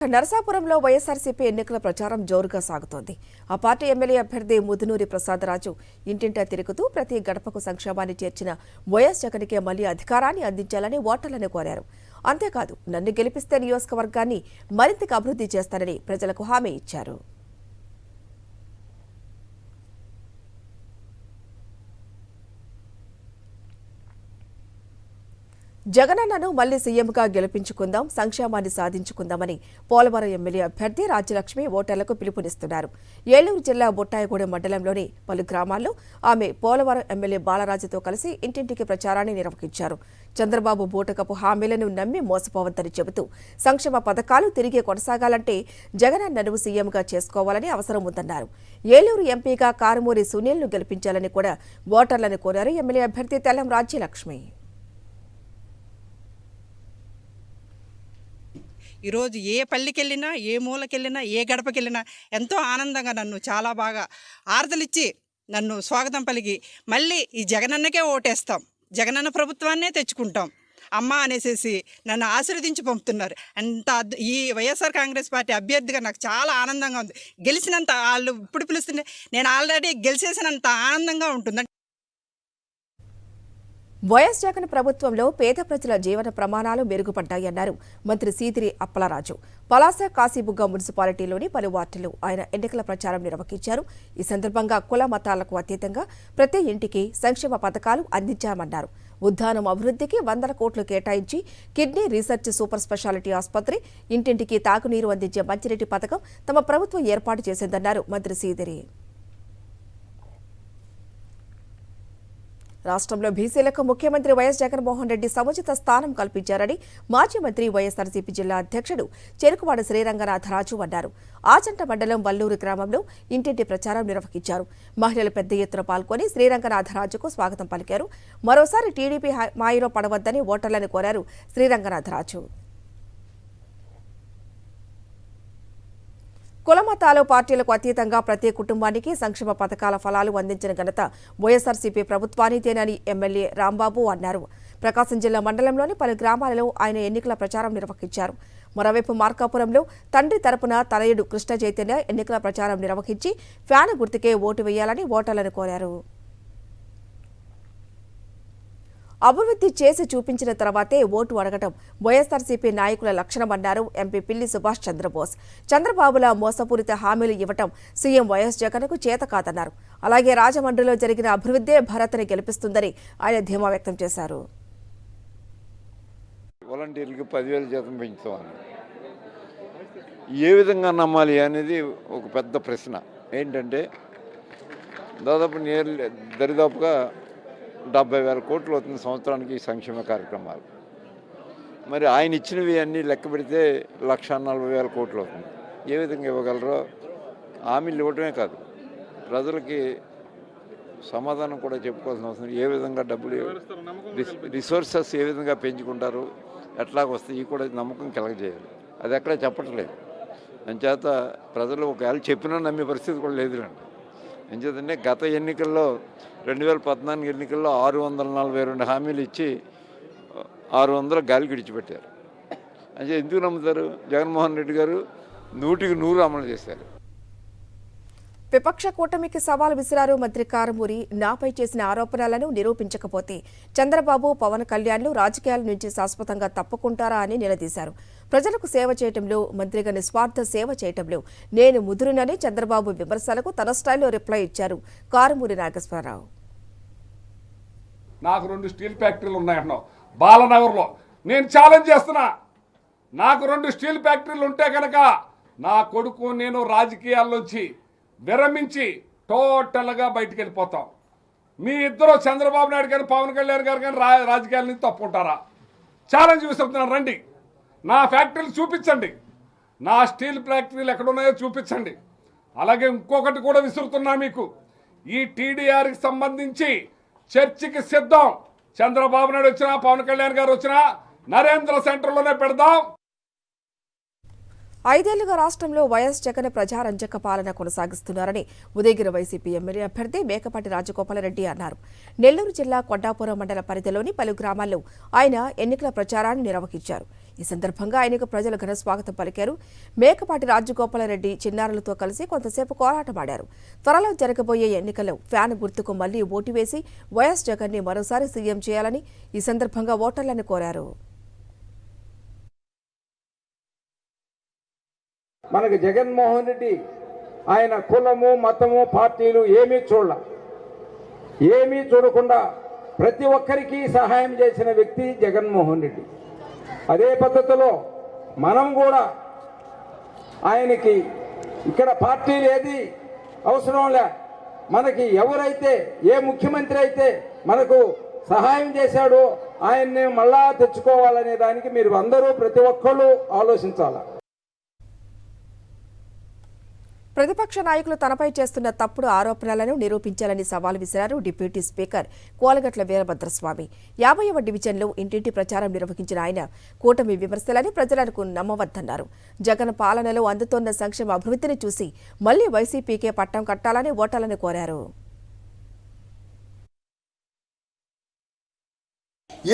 నరసాపురంలో వైఎస్ఆర్సీపీ ఎన్నికల ప్రచారం జోరుగా సాగుతోంది. ఆ పార్టీ ఎమ్మెల్యే అభ్యర్థి ముదునూరి ప్రసాదరాజు ఇంటింటా తిరుగుతూ ప్రతి గడపకు సంక్షేమాన్ని చేర్చిన వైఎస్ జగన్కే మళ్లీ అధికారాన్ని అందించాలని ఓటర్లను కోరారు. అంతేకాదు నన్ను గెలిపిస్తే నియోజకవర్గాన్ని మరింతగా అభివృద్ధి చేస్తానని ప్రజలకు హామీ ఇచ్చారు. జగనన్నను మళ్లీ సీఎంగా గెలిపించుకుందాం, సంక్షేమాన్ని సాధించుకుందామని పోలవరం ఎమ్మెల్యే అభ్యర్థి రాజ్యలక్ష్మి ఓటర్లకు పిలుపునిస్తున్నారు. ఏలూరు జిల్లా బొట్టాయిగూడెం మండలంలోని పలు గ్రామాల్లో ఆమె పోలవరం ఎమ్మెల్యే బాలరాజుతో కలిసి ఇంటింటికి ప్రచారాన్ని నిర్వహించారు. చంద్రబాబు బూటకపు హామీలను నమ్మి మోసపోవద్దని చెబుతూ సంక్షేమ పథకాలు తిరిగి కొనసాగాలంటే జగనన్నను సీఎంగా చేసుకోవాలని అవసరం ఉందన్నారు. ఏలూరు ఎంపీగా కారుమూరి సునీల్ను గెలిపించాలని కూడా ఓటర్లను కోరారు ఎమ్మెల్యే అభ్యర్థి తెల్లం రాజ్యలక్ష్మి. ఈరోజు ఏ పల్లికెళ్ళినా, ఏ మూలకెళ్ళినా, ఏ గడపకెళ్ళినా ఎంతో ఆనందంగా నన్ను చాలా బాగా ఆర్దలిచ్చి నన్ను స్వాగతం పలికి మళ్ళీ ఈ జగనన్నకే ఓటేస్తాం, జగనన్న ప్రభుత్వాన్నే తెచ్చుకుంటాం అమ్మ అనేసి నన్ను ఆశీర్వదించి పంపుతున్నారు. ఈ వైఎస్ఆర్ కాంగ్రెస్ పార్టీ అభ్యర్థిగా నాకు చాలా ఆనందంగా ఉంది. గెలిచినంత వాళ్ళు ఇప్పుడు పిలుస్తుంటే నేను ఆల్రెడీ గెలిచేసినంత ఆనందంగా ఉంటుంది. వైఎస్ జగన్ ప్రభుత్వంలో పేద ప్రజల జీవన ప్రమాణాలు మెరుగుపడ్డాయన్నారు మంత్రి సీదిరి అప్పలరాజు. పలాస కాశీబుగ్గ మున్సిపాలిటీలోని పలు వార్డుల్లో ఆయన ఎన్నికల ప్రచారం నిర్వహించారు. ఈ సందర్భంగా కుల మతాలకు అతీతంగా ప్రతి ఇంటికి సంక్షేమ పథకాలు అందించామన్నారు. ఉద్దానం అభివృద్ధికి 100 కోట్లు కేటాయించి కిడ్నీ రీసెర్చ్ సూపర్ స్పెషాలిటీ ఆసుపత్రి, ఇంటింటికి తాగునీరు అందించే మంచినీటి పథకం తమ ప్రభుత్వం ఏర్పాటు చేసిందన్నారు మంత్రి సీదిరి. రాష్ట్రంలో బీసీలకు ముఖ్యమంత్రి వైఎస్ జగన్మోహన్ రెడ్డి సముచిత స్థానం కల్పించారని మాజీ మంత్రి వైఎస్ఆర్సీపీ జిల్లా అధ్యక్షుడు చెరుకువాడ శ్రీరంగనాథరాజు అన్నారు. ఆచంట మండలం వల్లూరు గ్రామంలో ఇంటింటి ప్రచారం నిర్వహించారు. మహిళలు పెద్ద ఎత్తున పాల్గొని శ్రీరంగనాథరాజుకు స్వాగతం పలికారు. మరోసారి టీడీపీ మాయలో పడవద్దని ఓటర్లను కోరారు శ్రీరంగనాథరాజు. కులమతాలు పార్టీలకు అతీతంగా ప్రతి కుటుంబానికి సంక్షేమ పథకాల ఫలాలు అందించిన ఘనత వైఎస్ఆర్సీపీ ప్రభుత్వానిదేనని ఎమ్మెల్యే రాంబాబు అన్నారు. ప్రకాశం జిల్లా మండలంలోని పలు గ్రామాలలో ఆయన ఎన్నికల ప్రచారం నిర్వహించారు. మరోవైపు మార్కాపురంలో తండ్రి తరపున తనయుడు కృష్ణ చైతన్య ఎన్నికల ప్రచారం నిర్వహించి ఫ్యాన్ గుర్తుకే ఓటు వేయాలని ఓటర్లను కోరారు. అభివృద్ధి చేసి చూపించిన తర్వాతే ఓటు అడగటం వైఎస్ఆర్సీపీ నాయకుల లక్షణమన్నారు ఎంపీ పిల్లి సుభాష్ చంద్రబోస్. చంద్రబాబుల మోసపూరిత హామీలు ఇవ్వటం సీఎం వైఎస్ జగన్కు చేత కాదన్నారు. అలాగే రాజమండ్రిలో జరిగిన అభివృద్ధే భారత్ని గెలిపిస్తుందని ఆయన ధీమా వ్యక్తం చేశారు. వాలంటీర్లకు 10,000 జీతం పెంచుతామని ఏ విధంగా నమ్మాలి అనేది ఒక పెద్ద ప్రశ్న. ఏంటంటే దాదాపు దరిదాపుగా 70,000 కోట్లు అవుతుంది సంవత్సరానికి ఈ సంక్షేమ కార్యక్రమాలు. మరి ఆయన ఇచ్చినవి అన్నీ లెక్క పెడితే 1,40,000 కోట్లు అవుతుంది. ఏ విధంగా ఇవ్వగలరో హామీలు ఇవ్వటమే కాదు, ప్రజలకి సమాధానం కూడా చెప్పుకోవాల్సిన అవసరం. ఏ విధంగా డబ్బులు రిసోర్సెస్ ఏ విధంగా పెంచుకుంటారు, ఎట్లాగొస్తాయి కూడా నమ్మకం కలగజేయాలి. అది ఎక్కడ చెప్పట్లేదు. అంచేత ప్రజలు ఒకవేళ చెప్పినా నమ్మే పరిస్థితి కూడా లేదులండి. ఎంచేతంటే గత ఎన్నికల్లో 2014 ఎన్నికల్లో 642 హామీలు ఇచ్చి 600 గాలికి విడిచిపెట్టారు. అంటే ఎందుకు నమ్ముతారు? జగన్మోహన్ రెడ్డి గారు 100కి 100 అమలు చేశారు. విపక్ష కూటమికి సవాల్ విసిరారు మంత్రి కారుమూరి. నాపై చేసిన ఆరోపణలను నిరూపించకపోతే చంద్రబాబు, పవన్ కళ్యాణ్లు రాజకీయాల నుంచి శాశ్వతంగా తప్పుకుంటారా అని నిలదీశారు. ప్రజలకు సేవ చేయటంలో, మంత్రిగా నిస్వార్థ సేవ చేయటంలో నేను ముదురునని చంద్రబాబు విమర్శలకు తన స్టైల్లో రిప్లై ఇచ్చారు కారుమూరి నాగేశ్వరరావు. నాకు 2 స్టీల్ ఫ్యాక్టరీలు ఉన్నాయన్నావు బాలనగర్లో. నేను ఛాలెంజ్ చేస్తున్నా, నాకు 2 స్టీల్ ఫ్యాక్టరీలు ఉంటే కనుక నా కొడుకు నేను రాజకీయాల్లోంచి విరమించి టోటల్గా బయటికి వెళ్ళిపోతాం. మీ ఇద్దరు చంద్రబాబు నాయుడు గారు, పవన్ కళ్యాణ్ గారు కానీ రాజకీయాల నుంచి తప్పుకుంటారా? ఛాలెంజ్ విసురుతున్నాను. రండి, నా ఫ్యాక్టరీలు చూపించండి, నా స్టీల్ ఫ్యాక్టరీలు ఎక్కడున్నాయో చూపించండి. అలాగే ఇంకొకటి కూడా విసురుతున్నా మీకు, ఈ టీడీఆర్కి సంబంధించి చర్చకి సిద్ధం. చంద్రబాబు నాయుడు వచ్చినా, పవన్ కళ్యాణ్ గారు వచ్చినా నరేంద్ర సెంటర్లోనే పెడదాం. 5 ఏళ్లుగా రాష్ట్రంలో వైఎస్ జగన్ ప్రజారంజక పాలన కొనసాగిస్తున్నారని ఉదయగిరి వైసీపీ ఎమ్మెల్యే అభ్యర్థి మేకపాటి రాజగోపాలరెడ్డి అన్నారు. నెల్లూరు జిల్లా కొండాపురం మండల పరిధిలోని పలు గ్రామాల్లో ఆయన ఎన్నికల ప్రచారాన్ని నిర్వహించారు. ఈ సందర్భంగా ఆయనకు ప్రజలు ఘన స్వాగతం పలికారు. మేకపాటి రాజగోపాలరెడ్డి చిన్నారులతో కలిసి కొంతసేపు కోలాటమాడారు. త్వరలో జరగబోయే ఎన్నికల్లో ఫ్యాన్ గుర్తుకు మళ్లీ ఓటు వేసి వైఎస్ జగన్ ని మరోసారి సీఎం చేయాలని ఈ సందర్భంగా ఓటర్లను కోరారు. మనకు జగన్మోహన్ రెడ్డి ఆయన కులము మతము పార్టీలు ఏమీ చూడకుండా ప్రతి ఒక్కరికి సహాయం చేసిన వ్యక్తి జగన్మోహన్ రెడ్డి. అదే పద్ధతిలో మనం కూడా ఆయనకి ఇక్కడ పార్టీలు ఏది అవసరం లే, మనకి ఎవరైతే ఏ ముఖ్యమంత్రి అయితే మనకు సహాయం చేశాడో ఆయన్ని మళ్ళా తెచ్చుకోవాలనే దానికి మీరు అందరూ ప్రతి ఒక్కళ్ళు ఆలోచించాలి. ప్రతిపక్ష నాయకులు తనపై చేస్తున్న తప్పుడు ఆరోపణలను నిరూపించాలని సవాల్ విసిరారు డిప్యూటీ స్పీకర్ కోలగట్ల వీరభద్రస్వామి. 50వ డివిజన్లో ఇంటింటి ప్రచారం నిర్వహించిన ఆయన కూటమి విమర్శలని ప్రజలకు నమ్మవద్దన్నారు. జగన్ పాలనలో అందుతోన్న సంక్షేమ అభివృద్ధిని చూసి మళ్లీ వైసీపీకే పట్టం కట్టాలని ఓటర్లను కోరారు.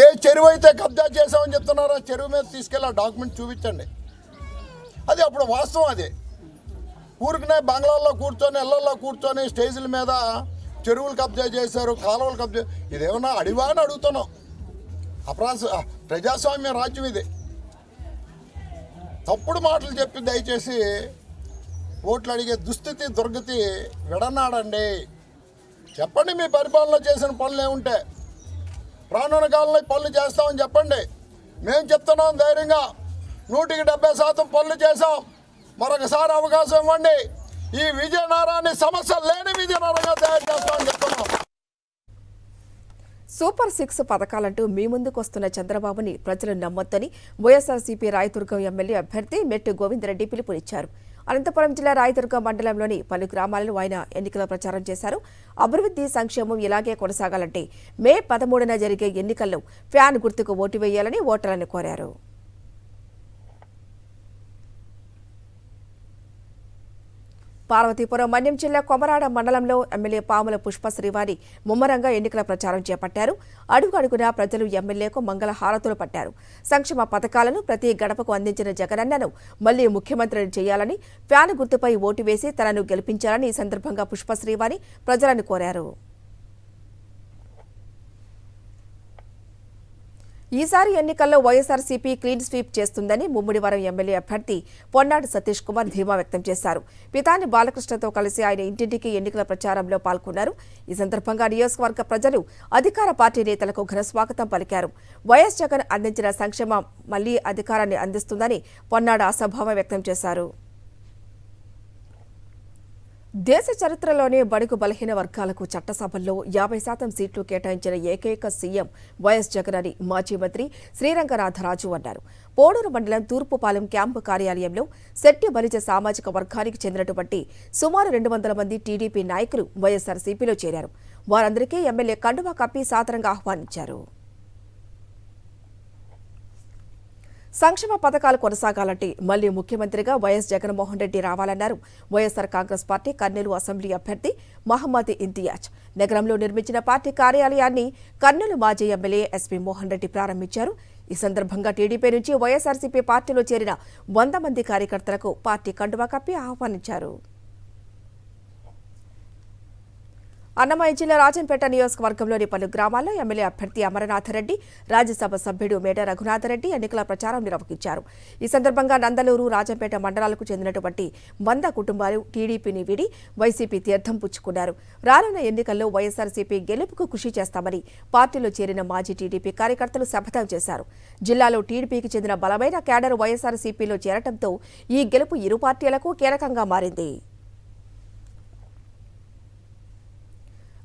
ఏ చెరువు అయితే కబ్జా చేసామని చెప్తున్నారో చెరువు మీద తీసుకెళ్ళి ఆ డాక్యుమెంట్ చూపించండి. అది అప్పుడు వాస్తవం. అదే ఊరికనే బంగ్లాల్లో కూర్చొని ఇళ్లలో కూర్చొని స్టేజీల మీద చెరువులు కబ్జా చేశారు, కాలువలు కబ్జా, ఇదేమన్నా అడివా అని అడుగుతున్నాం. ప్రజాస్వామ్య రాజ్యం ఇది. తప్పుడు మాటలు చెప్పి దయచేసి ఓట్లు అడిగే దుస్థితి దుర్గతి విడనాడండి. చెప్పండి మీ పరిపాలనలో చేసిన పనులు ఏముంటే, రానున్న కాలంలో పనులు చేస్తామని చెప్పండి. మేము చెప్తున్నాం ధైర్యంగా 170% పనులు చేసాం. మరొకసారి అవకాశం ఇవ్వండి. ఈ విజయనగరాన్ని సమస్య లేని విజయనగరంగా తయారు చేస్తామని చెప్తున్నాం. సూపర్ 6 పథకాలంటూ మీ ముందుకు వస్తున్న చంద్రబాబుని ప్రజలు నమ్మొద్దని వైఎస్ఆర్సీపీ రాయదుర్గం ఎమ్మెల్యే అభ్యర్థి మెట్టు గోవిందరెడ్డి పిలుపునిచ్చారు. అనంతపురం జిల్లా రాయదుర్గం మండలంలోని పలు గ్రామాలలో ఆయన ఎన్నికల ప్రచారం చేశారు. అభివృద్ధి సంక్షేమం ఇలాగే కొనసాగాలంటే మే 13న జరిగే ఎన్నికల్లో ఫ్యాన్ గుర్తుకు ఓటు వేయాలని ఓటర్లను కోరారు. పార్వతీపురం మన్యం జిల్లా కొమరాడ మండలంలో ఎమ్మెల్యే పాముల పుష్ప శ్రీవారి ముమ్మరంగా ఎన్నికల ప్రచారం చేపట్టారు. అడుగడుగునా ప్రజలు ఎమ్మెల్యేకు మంగళ హారతులు పట్టారు. సంక్షేమ పథకాలను ప్రతి గడపకు అందించిన జగనన్నను మళ్లీ ముఖ్యమంత్రిని చేయాలని, ఫ్యాన్ గుర్తుపై ఓటు వేసి తనను గెలిపించాలని ఈ సందర్భంగా పుష్ప శ్రీవారి ప్రజలను కోరారు. ఈసారి ఎన్నికల్లో వైఎస్ఆర్సీపీ క్లీన్ స్వీప్ చేస్తుందని ముమ్మిడివరం ఎమ్మెల్యే అభ్యర్థి పొన్నాడు సతీష్ కుమార్ ధీమా వ్యక్తం చేశారు. పితాని బాలకృష్ణతో కలిసి ఆయన ఇంటింటికి ఎన్నికల ప్రచారంలో పాల్గొన్నారు. ఈ సందర్భంగా నియోజకవర్గ ప్రజలు అధికార పార్టీ నేతలకు ఘన స్వాగతం పలికారు. వైఎస్ జగన్ అందించిన సంక్షేమం మళ్లీ అధికారాన్ని అందిస్తుందని పొన్నాడు ఆశాభావం వ్యక్తం చేశారు. దేశ చరిత్రలోనే బడుగు బలహీన వర్గాలకు చట్టసభల్లో 50% సీట్లు కేటాయించిన ఏకైక సీఎం వైఎస్ జగన్ అని మాజీ మంత్రి శ్రీరంగనాథరాజు అన్నారు. పోడూరు మండలం తూర్పుపాలెం క్యాంపు కార్యాలయంలో శెట్టి బలిజ సామాజిక వర్గానికి చెందినటువంటి సుమారు 200 మంది టీడీపీ నాయకులు వైఎస్ఆర్సీపీలో చేరారు. వారందరికీ ఎమ్మెల్యే కండువా కప్పి సాదరంగా ఆహ్వానించారు. సంక్షేమ పథకాలు కొనసాగాలంటే మళ్లీ ముఖ్యమంత్రిగా వైఎస్ జగన్మోహన్ రెడ్డి రావాలన్నారు. YSR Congress party Kurnool assembly అభ్యర్థి మహమ్మద్ ఇంతియాజ్ నగరంలో నిర్మించిన పార్టీ కార్యాలయాన్ని కర్నూలు మాజీ ఎమ్మెల్యే ఎస్పీ మోహన్ రెడ్డి ప్రారంభించారు. ఈ సందర్భంగా టీడీపీ నుంచి వైఎస్ఆర్సీపీ పార్టీలో చేరిన 100 మంది కార్యకర్తలకు పార్టీ కండువా కప్పి ఆహ్వానించారు. అన్నమయ్య జిల్లా రాజంపేట నియోజకవర్గంలోని పలు గ్రామాల్లో ఎమ్మెల్యే అభ్యర్థి అమరనాథరెడ్డి, రాజ్యసభ సభ్యుడు మేడ రఘునాథరెడ్డి ఎన్నికల ప్రచారం నిర్వహించారు. ఈ సందర్భంగా నందలూరు, రాజంపేట మండలాలకు చెందినటువంటి 100 కుటుంబాలు టీడీపీని వీడి వైసీపీ తీర్థం పుచ్చుకున్నారు. రానున్న ఎన్నికల్లో వైఎస్ఆర్సీపీ గెలుపుకు కృషి చేస్తామని పార్టీలో చేరిన మాజీ టీడీపీ కార్యకర్తలు శపథం చేశారు. జిల్లాలో టీడీపీకి చెందిన బలమైన క్యాడర్ వైఎస్ఆర్సీపీలో చేరటంతో ఈ గెలుపు ఇరు పార్టీలకు కీలకంగా మారింది.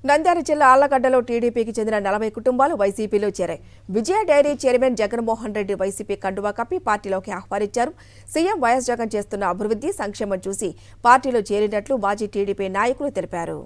నంద్యాల జిల్లా ఆళ్లగడ్డలో టీడీపీకి చెందిన 40 కుటుంబాలు వైసీపీలో చేరాయి. Vijaya dairy chairman Jaganmohan Reddy YCP కండువా కప్పి పార్టీలోకి ఆహ్వానించారు. సీఎం వైఎస్ జగన్ చేస్తున్న అభివృద్ధి సంక్షేమం చూసి పార్టీలో చేరినట్లు మాజీ టీడీపీ నాయకులు తెలిపారు.